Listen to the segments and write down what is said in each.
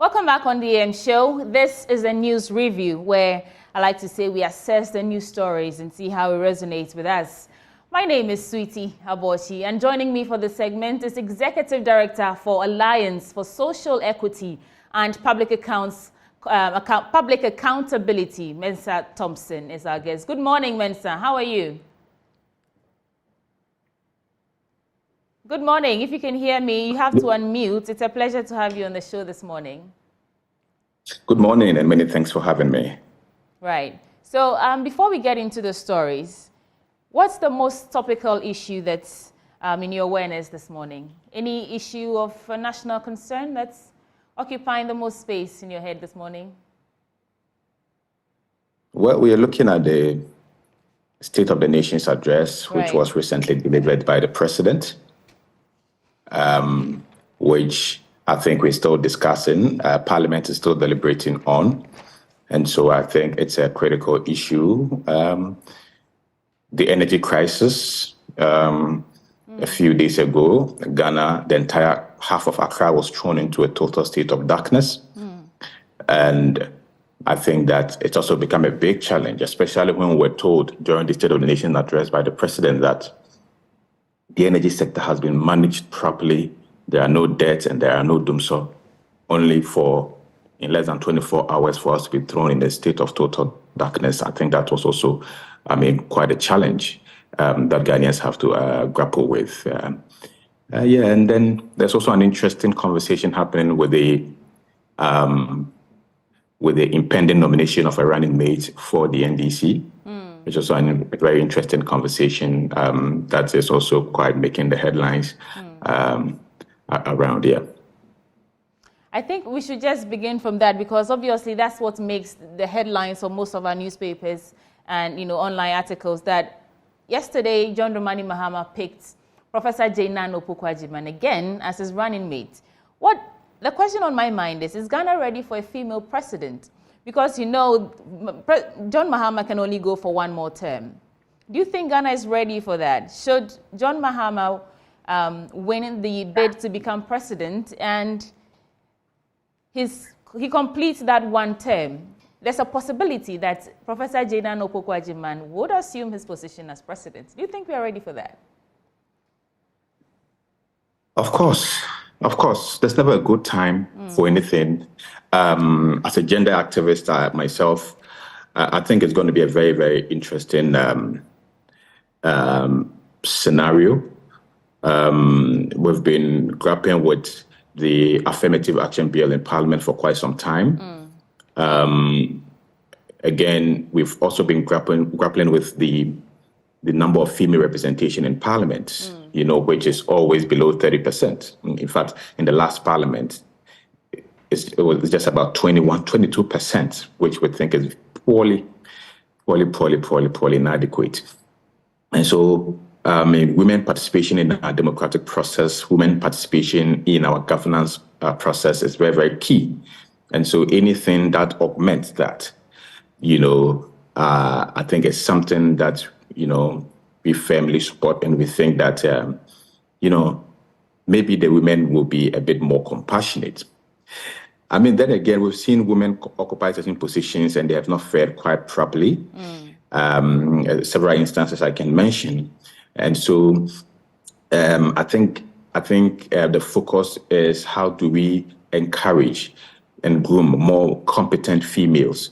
Welcome back on the AM show. This is a news review where I like to say we assess the news stories and see how it resonates with us. My name is Sweetie Aboshi, and joining me for this segment is Executive Director for Alliance for Social Equity and Public Accounts, Public Accountability, Mensah Thompson is our guest. Good morning, Mensah. How are you? Good morning. If you can hear me, you have to unmute. It's a pleasure to have you on the show this morning. Good morning, and many thanks for having me. Right. So before we get into the stories, what's the most topical issue that's in your awareness this morning? Any issue of national concern that's occupying the most space in your head this morning? Well, we are looking at the State of the Nation's address, which was recently delivered by the President. Which I think we're still discussing. Parliament is still deliberating on. And so I think it's a critical issue. The energy crisis, a few days ago, Ghana, the entire half of Accra was thrown into a total state of darkness. And I think that it's also become a big challenge, especially when we're told during the State of the Nation address by the President that the energy sector has been managed properly. There are no debts and there are no doomsday, only for in less than 24 hours for us to be thrown in a state of total darkness. I think that was also, quite a challenge that Ghanaians have to grapple with. And then there's also an interesting conversation happening with the impending nomination of a running mate for the NDC. Which is also a very interesting conversation that is also quite making the headlines around here. I think we should just begin from that because obviously that's what makes the headlines of most of our newspapers and online articles. That yesterday John Dramani Mahama picked Prof.Jane and Opoku-Agyemang again as his running mate. The question on my mind is Ghana ready for a female president? Because, John Mahama can only go for one more term. Do you think Ghana is ready for that? Should John Mahama win the bid to become president and he completes that one term, there's a possibility that Professor Jane and Opoku-Agyemang would assume his position as president. Do you think we are ready for that? Of course. There's never a good time for anything. As a gender activist myself, I think it's going to be a very, very interesting scenario. We've been grappling with the affirmative action bill in Parliament for quite some time. Again, we've also been grappling with the number of female representation in Parliament, which is always below 30%. In fact, in the last Parliament, it was just about 22%, which we think is poorly inadequate. And so, women participation in our democratic process, women participation in our governance process is very, very key. And so anything that augments that, I think is something that, we firmly support, and we think that, maybe the women will be a bit more compassionate. Then again, we've seen women occupy certain positions and they have not fared quite properly. Several instances I can mention. And so I think the focus is how do we encourage and groom more competent females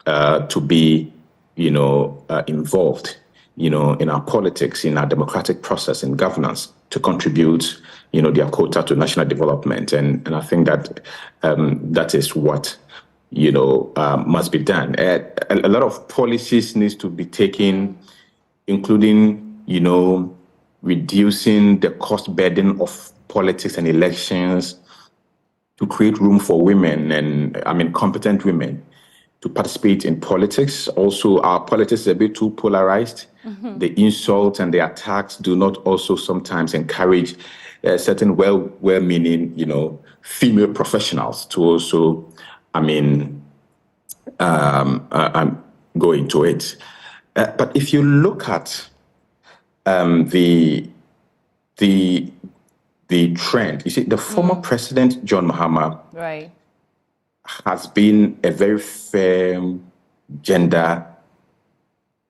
to be, involved, in our politics, in our democratic process, in governance, to contribute, their quota to national development. And I think that that is what, must be done. A lot of policies needs to be taken, including, reducing the cost burden of politics and elections to create room for women and, competent women to participate in politics. Also, our politics is a bit too polarized. The insults and the attacks do not also sometimes encourage certain well-meaning, female professionals to also, go into it. But if you look at the trend, you see, the former president, John Mahama, has been a very firm gender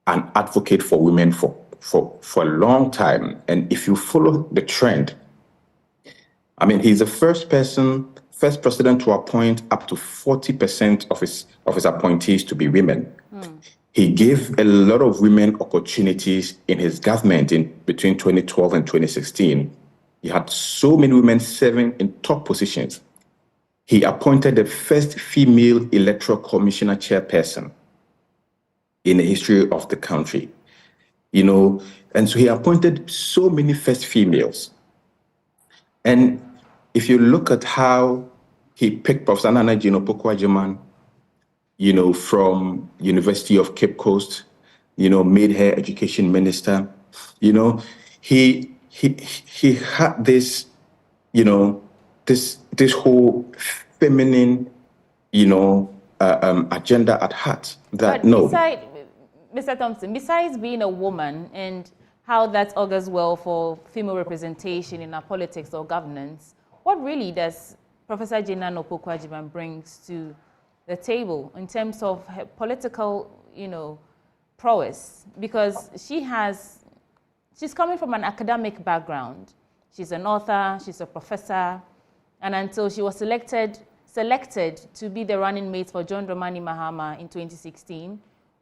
and advocate for women for a long time. And if you follow the trend, I mean, he's the first president to appoint up to 40% of his appointees to be women. He gave a lot of women opportunities in his government between 2012 and 2016. He had so many women serving in top positions. He appointed the first female electoral commissioner chairperson in the history of the country, and so he appointed so many first females. And if you look at how he picked Professor Naana Opoku-Agyemang, from University of Cape Coast, made her education minister, he had this, this whole feminine, agenda at heart. That Mr. Thompson, besides being a woman and how that augurs well for female representation in our politics or governance, what really does Professor Jane Opoku-Agyemang brings to the table in terms of her political, prowess? Because she's coming from an academic background. She's an author, she's a professor, and until she was selected to be the running mate for John Dramani Mahama in 2016,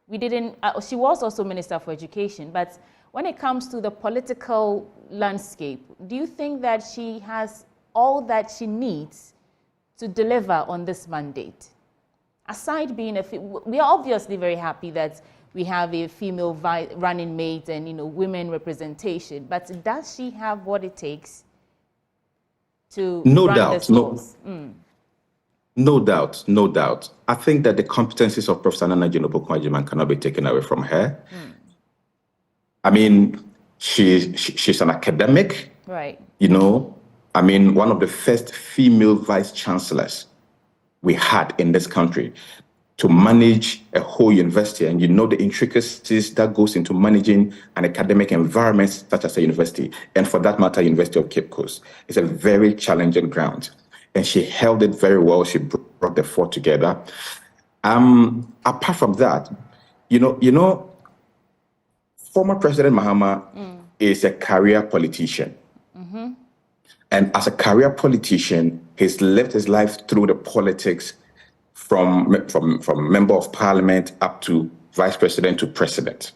she was also Minister for Education, but when it comes to the political landscape, do you think that she has all that she needs to deliver on this mandate? Aside being we are obviously very happy that we have a female running mate and women representation, but does she have what it takes to run this course? No doubt. I think that the competencies of Professor Naana Opoku-Agyemang cannot be taken away from her. I mean, she's an academic, right? I mean, one of the first female vice chancellors we had in this country to manage a whole university, and the intricacies that goes into managing an academic environment such as a university, and for that matter, University of Cape Coast. It's a very challenging ground, and she held it very well. She brought the four together. Apart from that, former President Mahama is a career politician. And as a career politician, he's lived his life through the politics from member of parliament up to vice president to president.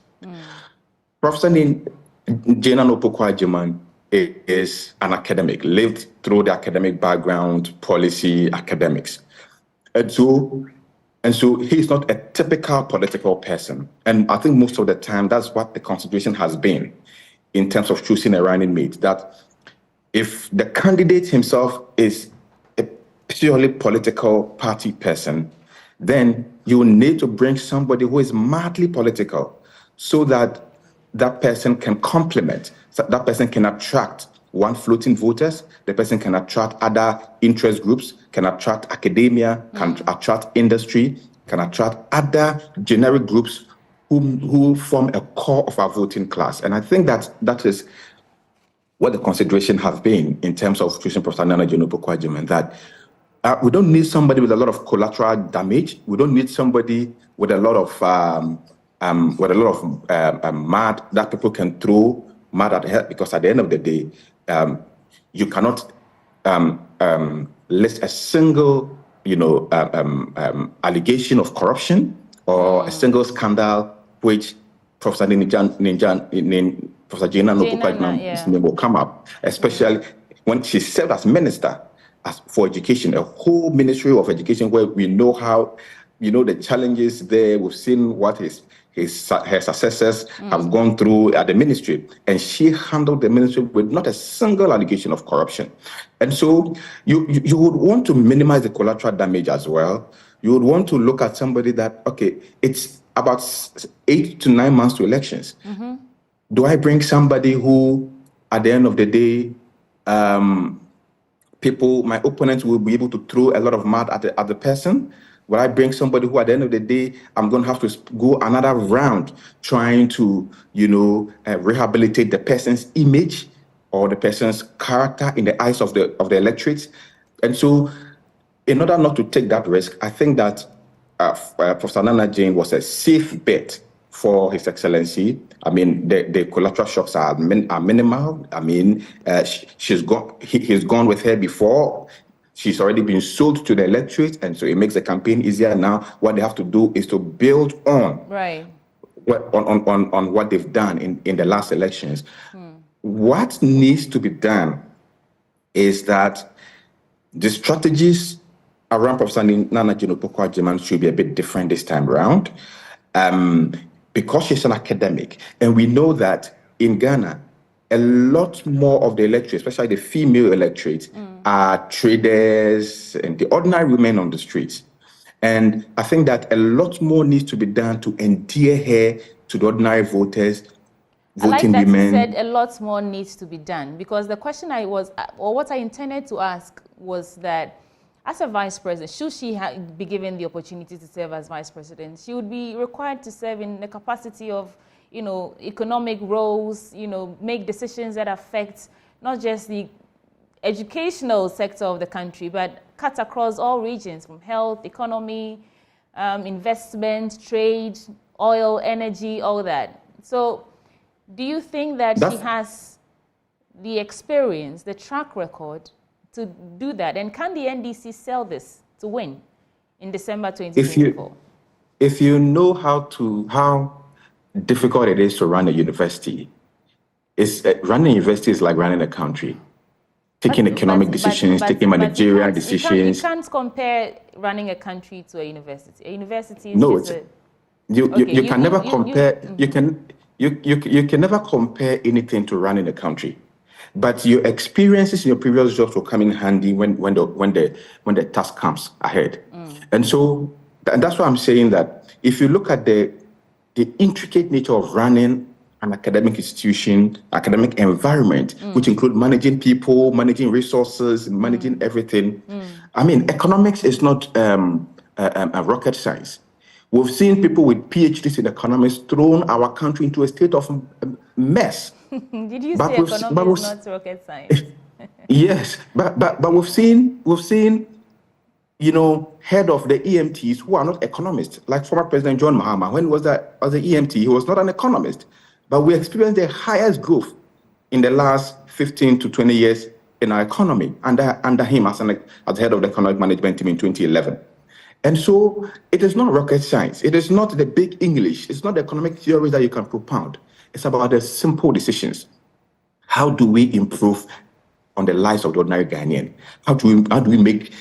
Professor Jane Opoku-Agyemang is an academic, lived through the academic background, policy, academics. And so he's not a typical political person. And I think most of the time, that's what the consideration has been in terms of choosing a running mate, that if the candidate himself is a purely political party person, then you need to bring somebody who is madly political so that that person can complement, so that person can attract floating voters, the person can attract other interest groups, can attract academia, can attract industry, can attract other generic groups who form a core of our voting class. And I think that is what the consideration has been in terms of choosing Professor Naana Opoku-Agyemang, that we don't need somebody with a lot of collateral damage. We don't need somebody with a lot of mud that people can throw mud at her, because at the end of the day, you cannot list a single, allegation of corruption or a single scandal which Professor Jane Opoku-Agyemang's name will come up, especially when she served as minister for education, a whole ministry of education, where we know how, the challenges there. We've seen what her successors have gone through at the ministry, and she handled the ministry with not a single allegation of corruption. And so you would want to minimize the collateral damage as well. You would want to look at somebody that, okay, it's about 8 to 9 months to elections. Do I bring somebody who, at the end of the day, my opponents will be able to throw a lot of mud at the person? Will I bring somebody who, at the end of the day, I'm going to have to go another round trying to, rehabilitate the person's image or the person's character in the eyes of the electorate? And so in order not to take that risk, I think that Professor Naana was a safe bet for His Excellency. I mean, the collateral shocks are minimal. I mean, he's gone with her before. She's already been sold to the electorate, and so it makes the campaign easier. Now, what they have to do is to build on on what they've done in the last elections. What needs to be done is that the strategies around Professor Naana Opoku-Agyemang should be a bit different this time around, because she's an academic, and we know that in Ghana, a lot more of the electorate, especially the female electorate, are traders and the ordinary women on the streets. And I think that a lot more needs to be done to endear her to the ordinary voters, voting women. You said a lot more needs to be done, because the question what I intended to ask was that, as a vice president, should she be given the opportunity to serve as vice president, she would be required to serve in the capacity of, economic roles, make decisions that affect not just the educational sector of the country, but cut across all regions, from health, economy, investment, trade, oil, energy, all that. So do you think that she has the experience, the track record to do that? And can the NDC sell this to win in December 2024? If you know how difficult it is to run a university, running a university is like running a country. Taking economic decisions, taking managerial decisions. You can't compare running a country to a university. A university is you can never compare. You can never compare anything to running a country. But your experiences in your previous jobs will come in handy when the task comes ahead. And so that's why I'm saying that if you look at the intricate nature of running an academic institution, academic environment, which include managing people, managing resources, managing everything. I mean, economics is not a rocket science. We've seen people with PhDs in economics thrown our country into a state of mess. Did you say economics is not rocket science? Yes, but we've seen, head of the EMTs who are not economists, like former President John Mahama. When he was as the EMT, he was not an economist. But we experienced the highest growth in the last 15 to 20 years in our economy under him as head of the economic management team in 2011. And so it is not rocket science. It is not the big English. It's not the economic theory that you can propound. It's about the simple decisions. How do we improve on the lives of the ordinary Ghanaian? How do we make,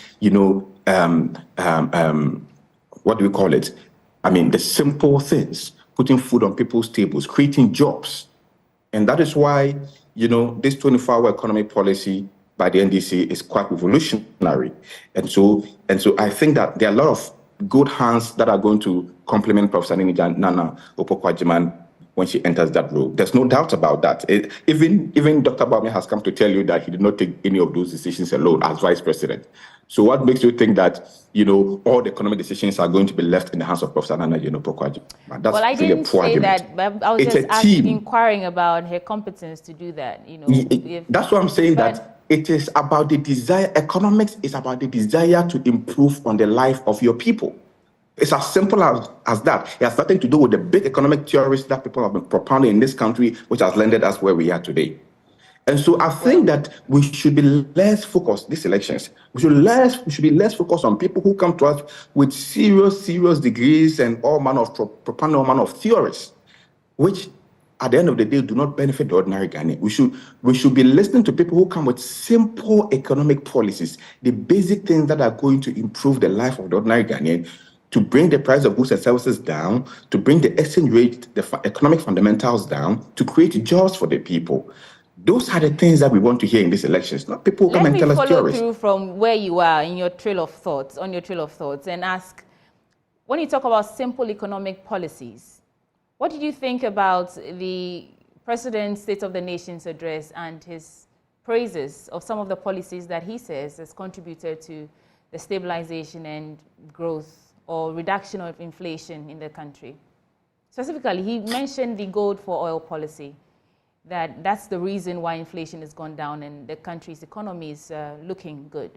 what do we call it? I mean, the simple things. Putting food on people's tables, creating jobs. And that is why, this 24-hour economy policy by the NDC is quite revolutionary. And so I think that there are a lot of good hands that are going to complement Professor Naana Opoku-Agyemang when she enters that role. There's no doubt about that. Even Dr. Bawumia has come to tell you that he did not take any of those decisions alone as vice president. So what makes you think that, all the economic decisions are going to be left in the hands of Professor Naana Opoku-Agyemang? Well, I didn't say that, but I was just inquiring about her competence to do that. That's what I'm saying, that it is about the desire. Economics is about the desire to improve on the life of your people. It's as simple as that. It has nothing to do with the big economic theories that people have been propounding in this country, which has landed us where we are today. And so I think that we should be less focused, these elections, we should be less focused on people who come to us with serious degrees and all manner of propounding all manner of theories, which at the end of the day do not benefit the ordinary Ghanaian. We should be listening to people who come with simple economic policies, the basic things that are going to improve the life of the ordinary Ghanaian, to bring the price of goods and services down, to bring the exchange rate, the economic fundamentals down, to create jobs for the people. Those are the things that we want to hear in these elections, not people who come and tell us theories. Let me follow through from where you are in your trail of thoughts, and ask, when you talk about simple economic policies, what did you think about the President's State of the Nation's address and his praises of some of the policies that he says has contributed to the stabilization and growth or reduction of inflation in the country? Specifically, he mentioned the gold for oil policy, that's the reason why inflation has gone down and the country's economy is looking good.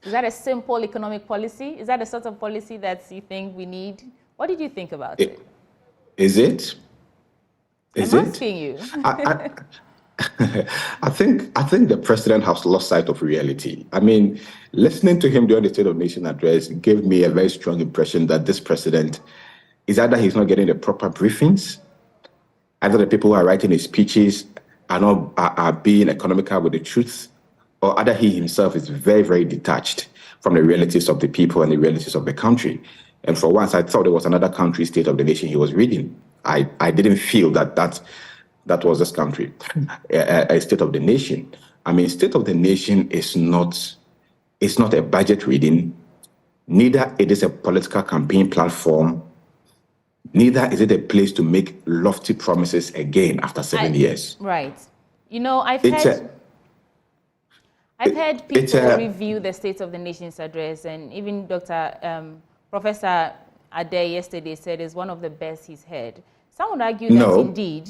Is that a simple economic policy? Is that the sort of policy that you think we need? What did you think about it? Is it? Is I'm it? asking you. I think the president has lost sight of reality. I mean, listening to him during the State of the Nation address gave me a very strong impression that this president is either he's not getting the proper briefings, either the people who are writing his speeches are being economical with the truth, or either he himself is very, very detached from the realities of the people and the realities of the country. And for once, I thought it was another country, State of the Nation, he was reading. I didn't feel that was this country, a State of the Nation. I mean, State of the Nation is not a budget reading, neither it is a political campaign platform, neither is it a place to make lofty promises again after 7 years. Right. You know, I've heard people review the State of the Nation's address, and even Professor Ade yesterday said it's one of the best he's heard. Some would argue that indeed,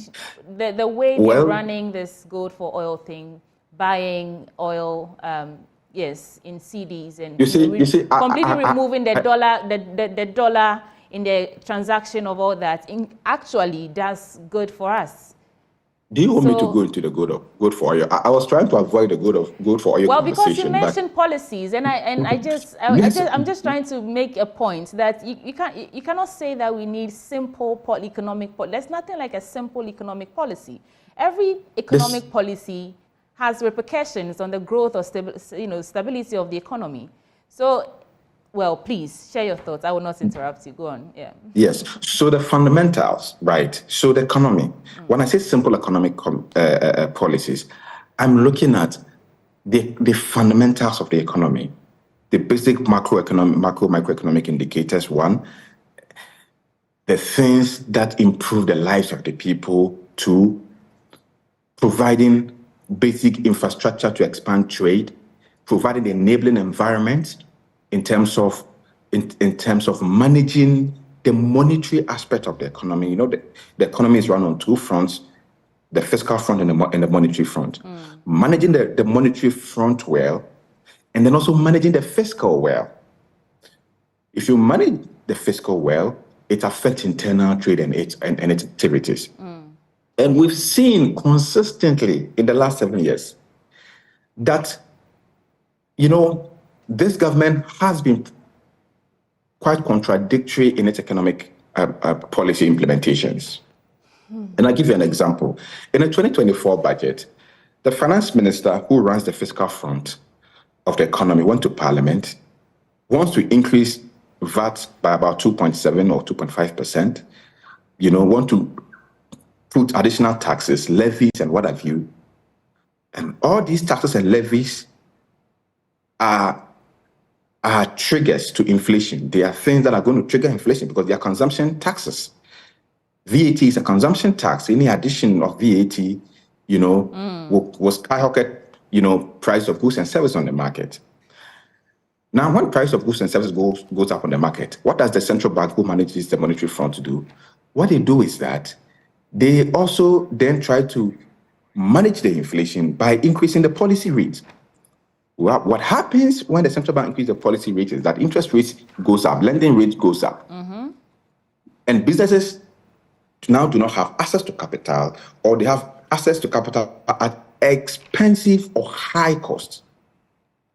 the way they're running this gold for oil thing, buying oil, yes, in CDs, and completely removing the dollar in the transaction of all that, actually does good for us. Do you want me to go into the good for oil? I was trying to avoid the good for oil. Well, because you mentioned policies, and I'm just trying to make a point that you cannot say that we need simple economic policy. There's nothing like a simple economic policy. Every economic policy has repercussions on the growth or stability of the economy. So, well, please share your thoughts. I will not interrupt you. Go on. Yeah. Yes. So the fundamentals, right? So the economy. When I say simple economic policies, I'm looking at the fundamentals of the economy, the basic microeconomic indicators. One, the things that improve the lives of the people. Two, providing basic infrastructure to expand trade, providing the enabling environment in terms of managing the monetary aspect of the economy. You know, the economy is run on two fronts, the fiscal front and the monetary front. Managing the monetary front well, and then also managing the fiscal well. If you manage the fiscal well, it affects internal trade and its activities. And we've seen consistently in the last 7 years that, you know, this government has been quite contradictory in its economic policy implementations. And I'll give you an example. In the 2024 budget, the finance minister who runs the fiscal front of the economy went to Parliament, wants to increase VAT by about 2.7 or 2.5%, you know, want to put additional taxes, levies, and what have you. And all these taxes and levies are triggers to inflation. They are things that are going to trigger inflation because they are consumption taxes. VAT is a consumption tax. Any addition of VAT, you know, will skyrocket, you know, price of goods and services on the market. Now, when price of goods and services goes up on the market, what does the central bank who manages the monetary front do? What they do is that they also then try to manage the inflation by increasing the policy rate. Well, what happens when the central bank increases the policy rate is that interest rates goes up, lending rates goes up. And businesses now do not have access to capital, or they have access to capital at expensive or high cost.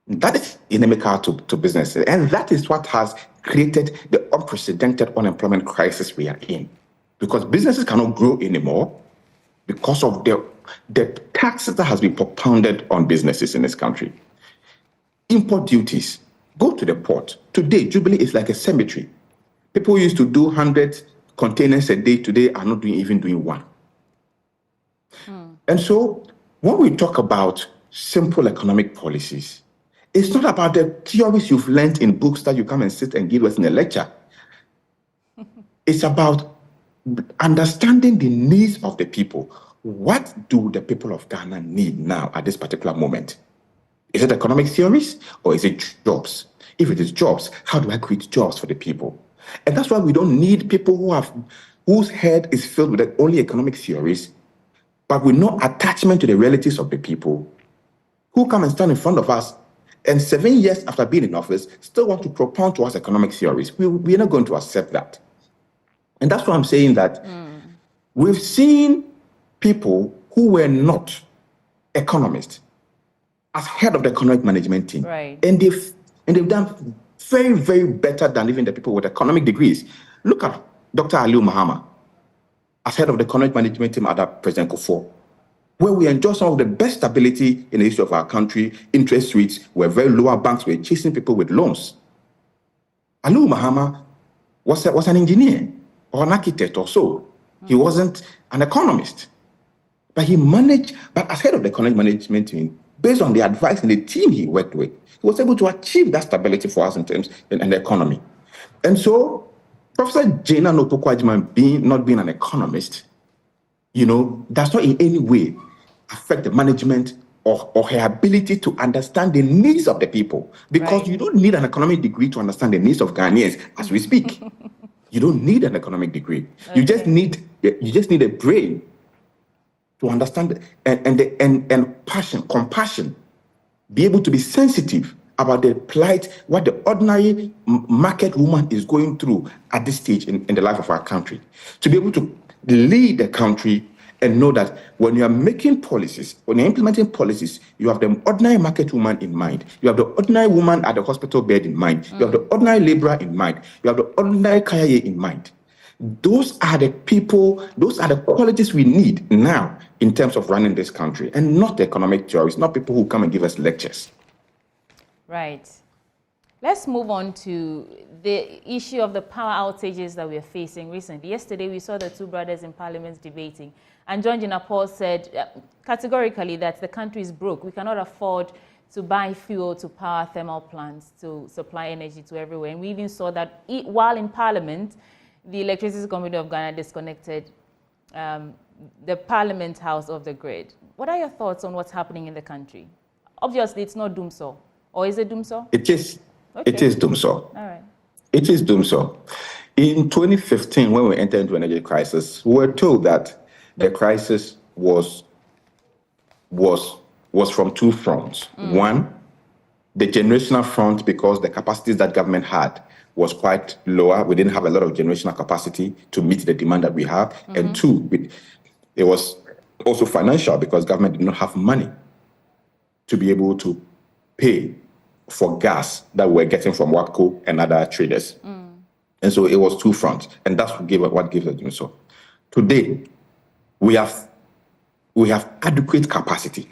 That is inimical to businesses. And that is what has created the unprecedented unemployment crisis we are in. Because businesses cannot grow anymore because of the taxes that has been propounded on businesses in this country. Import duties. Go to the port. Today, Jubilee is like a cemetery. People used to do 100 containers a day. Today are not even doing one. And so when we talk about simple economic policies, it's not about the theories you've learned in books that you come and sit and give us in a lecture. It's about understanding the needs of the people. What do the people of Ghana need now at this particular moment? Is it economic theories or is it jobs? If it is jobs, how do I create jobs for the people? And that's why we don't need people whose head is filled with only economic theories, but with no attachment to the realities of the people, who come and stand in front of us and 7 years after being in office, still want to propound to us economic theories. We're not going to accept that. And that's why I'm saying that we've seen people who were not economists as head of the economic management team. Right. And they've done very, very better than even the people with economic degrees. Look at Dr. Aliu Mahama as head of the economic management team under President Akufo, where we enjoy some of the best stability in the history of our country. Interest rates were very low. Our banks were chasing people with loans. Aliu Mahama was an engineer or an architect or so. He wasn't an economist. But as head of the economic management team, based on the advice and the team he worked with, he was able to achieve that stability for us in terms of the economy. And so, Professor Jane and Opoku-Agyemang not being an economist, does not in any way affect the management or her ability to understand the needs of the people. Because you don't need an economic degree to understand the needs of Ghanaians as we speak. You don't need an economic degree. Okay. You just need a brain to understand and compassion, be able to be sensitive about the plight, what the ordinary market woman is going through at this stage in the life of our country. To be able to lead the country and know that when you are making policies, when you're implementing policies, you have the ordinary market woman in mind. You have the ordinary woman at the hospital bed in mind. You have the ordinary laborer in mind. You have the ordinary Kyei in mind. Those are the people, those are the qualities we need now in terms of running this country, and not the economic theorists, not people who come and give us lectures. Right. Let's move on to the issue of the power outages that we are facing recently. Yesterday, we saw the two brothers in Parliament debating, and John Jinapor said categorically that the country is broke. We cannot afford to buy fuel to power thermal plants to supply energy to everywhere. And we even saw that while in Parliament, the Electricity Company of Ghana disconnected the Parliament House of the grid. What are your thoughts on what's happening in the country? Obviously, it's not doomsday. Or is it doomsday? It is. Okay. It is doomsday. All right. It is doomsday. In 2015, when we entered into an energy crisis, we were told that the crisis was from two fronts. One, the generational front, because the capacities that government had was quite lower. We didn't have a lot of generational capacity to meet the demand that we have. And two, it was also financial, because government did not have money to be able to pay for gas that we were getting from WAPCO and other traders. And so it was two fronts, and that's what gives us doing so. Today, we have adequate capacity,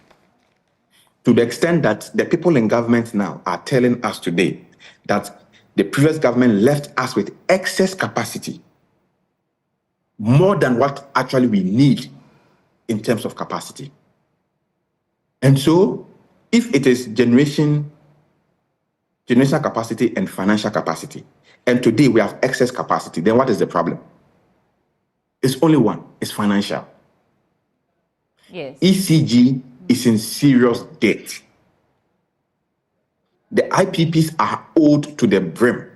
to the extent that the people in government now are telling us today that the previous government left us with excess capacity, more than what actually we need in terms of capacity. And so, if it is generational capacity and financial capacity, and today we have excess capacity, then what is the problem? It's only one, it's financial. Yes. ECG is in serious debt. The IPPs are owed to the brim.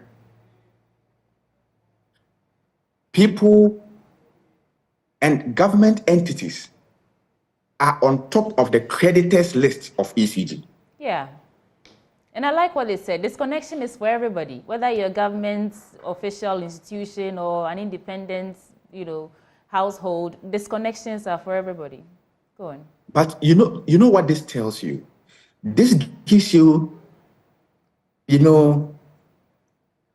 People and government entities are on top of the creditors list of ECG. Yeah. And I like what they said. Disconnection is for everybody, whether you're a government, official institution, or an independent, household. Disconnections are for everybody. Go on. But you know what this tells you? This gives you,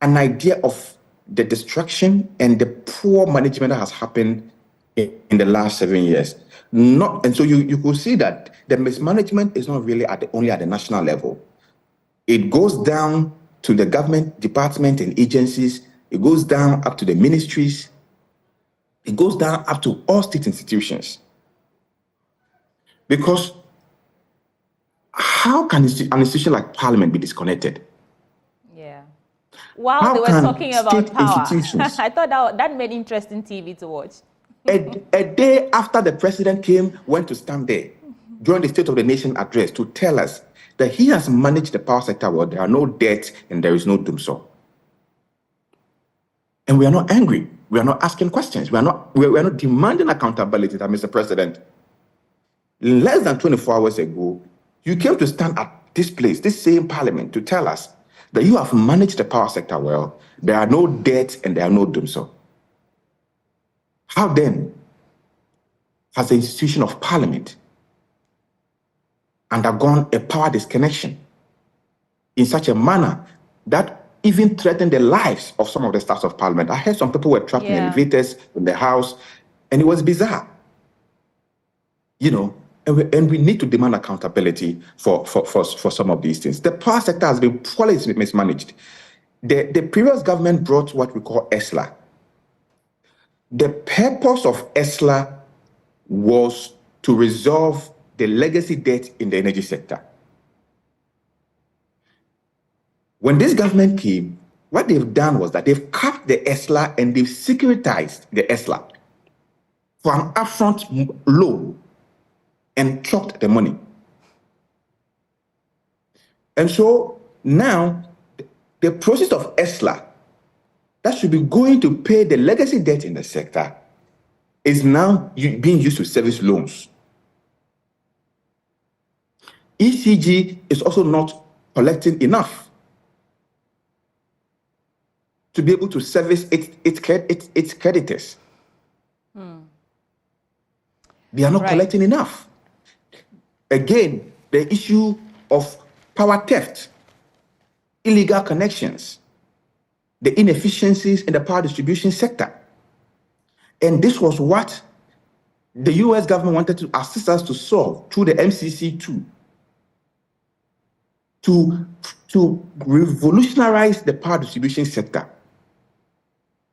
an idea of the destruction and the poor management that has happened in the last 7 years. And so you could see that the mismanagement is not really only at the national level. It goes down to the government department and agencies. It goes down up to the ministries. It goes down up to all state institutions. Because how can an institution like Parliament be disconnected? Yeah. While they were talking about power, I thought that made interesting TV to watch. A day after the president went to stand there during the State of the Nation address to tell us that he has managed the power sector well, there are no debts and there is no doomsday. And we are not angry. We are not asking questions. We are not demanding accountability, that Mr. President. Less than 24 hours ago, you came to stand this place, this same parliament, to tell us that you have managed the power sector well, there are no debts and there are no doom so. How then has the institution of parliament undergone a power disconnection in such a manner that even threatened the lives of some of the staffs of parliament? I heard some people were trapped in elevators in the house, and it was bizarre. You know, and we need to demand accountability for some of these things. The power sector has been poorly mismanaged. The previous government brought what we call ESLA. The purpose of ESLA was to resolve the legacy debt in the energy sector. When this government came, what they've done was that they've capped the ESLA and they've securitized the ESLA for an upfront loan and chopped the money. And so now the process of ESLA that should be going to pay the legacy debt in the sector is now being used to service loans. ECG is also not collecting enough to be able to service its creditors. They are not collecting enough. Again, the issue of power theft, illegal connections, the inefficiencies in the power distribution sector. And this was what the US government wanted to assist us to solve through the MCC2, to revolutionize the power distribution sector,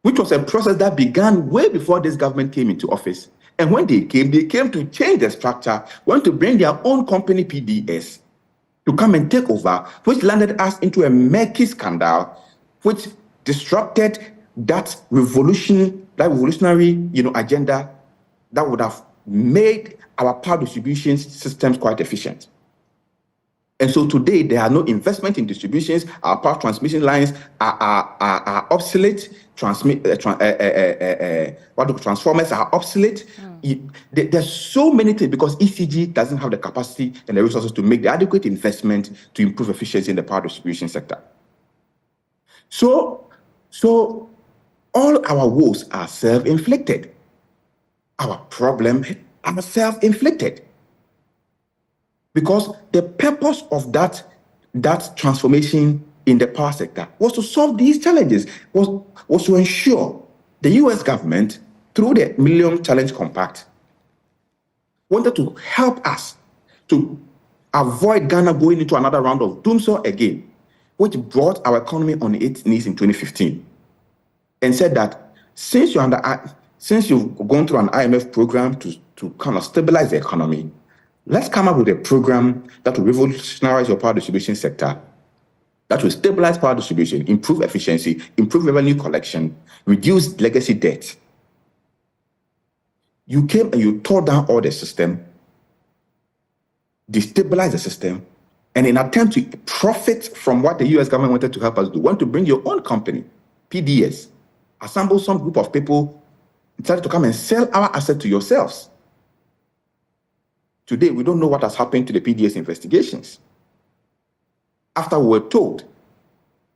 which was a process that began way before this government came into office. And when they came to change the structure, want to bring their own company, PDS, to come and take over, which landed us into a murky scandal, which disrupted that revolutionary, agenda that would have made our power distribution systems quite efficient. And so today there are no investment in distributions. Our power transmission lines are obsolete. Transformers are obsolete. There's so many things because ECG doesn't have the capacity and the resources to make the adequate investment to improve efficiency in the power distribution sector. So all our woes are self-inflicted. Our problems are self-inflicted. Because the purpose of that transformation in the power sector was to solve these challenges, was to ensure the US government, through the Millennium Challenge Compact, wanted to help us to avoid Ghana going into another round of doomsday again, which brought our economy on its knees in 2015, and said that since you've gone through an IMF program to kind of stabilize the economy, let's come up with a program that will revolutionize your power distribution sector, that will stabilize power distribution, improve efficiency, improve revenue collection, reduce legacy debt. You came and you tore down all the system, destabilize the system, and in an attempt to profit from what the US government wanted to help us do, want to bring your own company, PDS, assemble some group of people, decided to come and sell our asset to yourselves. Today, we don't know what has happened to the PDS investigations. After we were told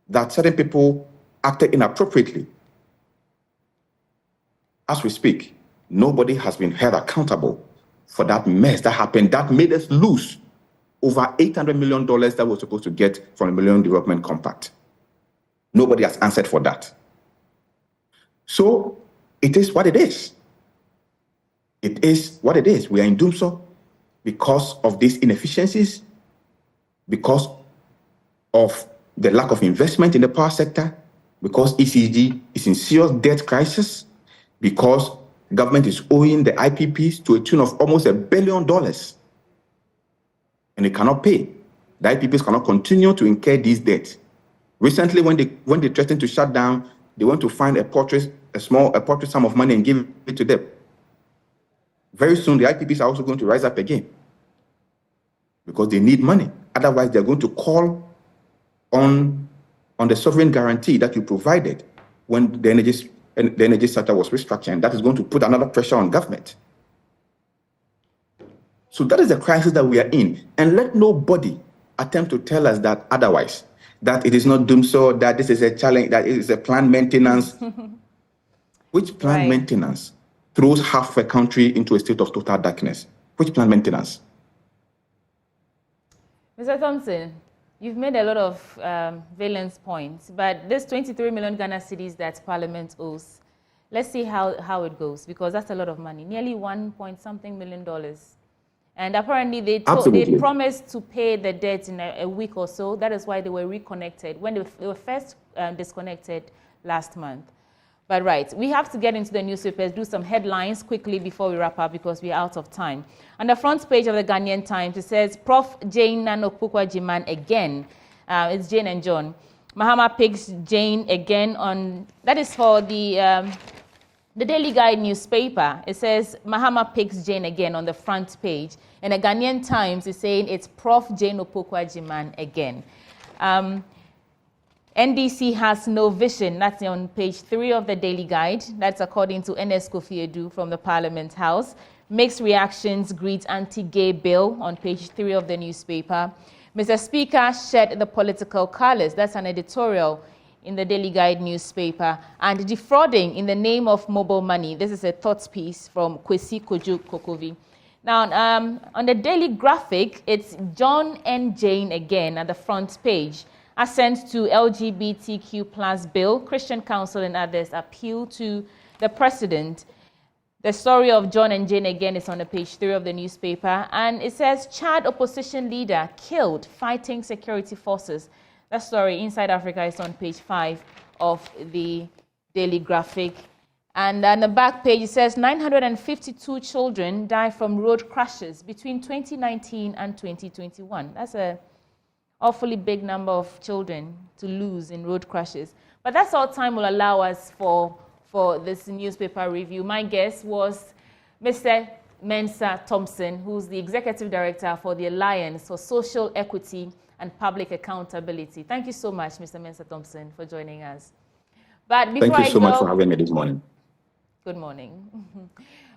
that certain people acted inappropriately, as we speak, nobody has been held accountable for that mess that happened that made us lose over $800 million that we're supposed to get from the Millennium Development Compact. Nobody has answered for that. So it is what it is. It is what it is. We are in doomsday because of these inefficiencies, because of the lack of investment in the power sector, because ECG is in serious debt crisis, because government is owing the IPPs to a tune of almost $1 billion, and they cannot pay. The IPPs cannot continue to incur these debts. Recently, when they threatened to shut down, they want to find a portrait sum of money and give it to them. Very soon, the IPPs are also going to rise up again because they need money. Otherwise, they're going to call on the sovereign guarantee that you provided when the energy sector was restructuring. That is going to put another pressure on government. So that is the crisis that we are in. And let nobody attempt to tell us that otherwise, that it is not doomed, so that this is a challenge, that it is a planned maintenance. Which planned maintenance throws half a country into a state of total darkness? Which planned maintenance? Mr. Thompson, you've made a lot of valence points, but this 23 million Ghana cedis that Parliament owes, let's see how it goes, because that's a lot of money, nearly $1.something million. And apparently they promised to pay the debt in a week or so. That is why they were reconnected when they were first disconnected last month. But right, we have to get into the newspapers, do some headlines quickly before we wrap up because we're out of time. On the front page of the Ghanaian Times, it says, Prof.Jane and Opoku-Agyemang again. It's Jane and John. Mahama picks Jane again on, that is for the Daily Guide newspaper. It says, Mahama picks Jane again on the front page. And the Ghanaian Times is saying it's Prof.Jane Opoku-Agyemang again. NDC has no vision. That's on page 3 of the Daily Guide. That's according to NS Kofi-Addo from the Parliament House. Mixed reactions greet anti-gay bill on page 3 of the newspaper. Mr. Speaker shed the political colors. That's an editorial in the Daily Guide newspaper. And defrauding in the name of mobile money. This is a thoughts piece from Kwesi Kojo Kokovi. Now, on the Daily Graphic, it's John and Jane again at the front page. Assent to LGBTQ plus bill, Christian Council and others appeal to the president. The story of John and Jane again is on the page 3 of the newspaper. And it says, Chad opposition leader killed fighting security forces. That story, Inside Africa, is on page 5 of the Daily Graphic. And on the back page, it says 952 children died from road crashes between 2019 and 2021. That's a awfully big number of children to lose in road crashes. But that's all time will allow us for this newspaper review. My guest was Mr. Kyei-Mensah Thompson, who's the Executive Director for the Alliance for Social Equity and Public Accountability. Thank you so much, Mr. Kyei-Mensah Thompson, for joining us. But before Thank you so much for having me this morning. Good morning.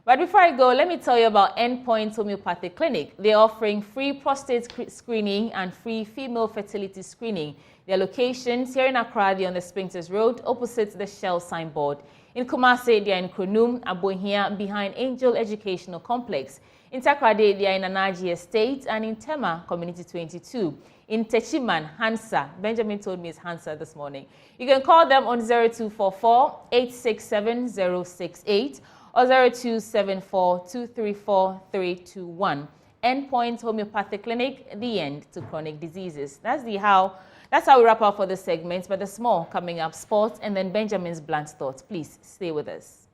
But before I go, let me tell you about Endpoint Homeopathic Clinic. They're offering free prostate screening and free female fertility screening. Their locations here in Accra, they're on the Spintex Road, opposite the Shell signboard. In Kumasi, they're in Kronum, Abohia, behind Angel Educational Complex. In Takrade, they're in Anaji Estate, and in Tema, Community 22. In Techiman, Hansa. Benjamin told me it's Hansa this morning. You can call them on 0244-867-068 or 0274-234-321. Endpoint Homeopathic Clinic, the end to chronic diseases. That's how we wrap up for this segment, but there's more coming up, sports, and then Benjamin's blunt thoughts. Please stay with us.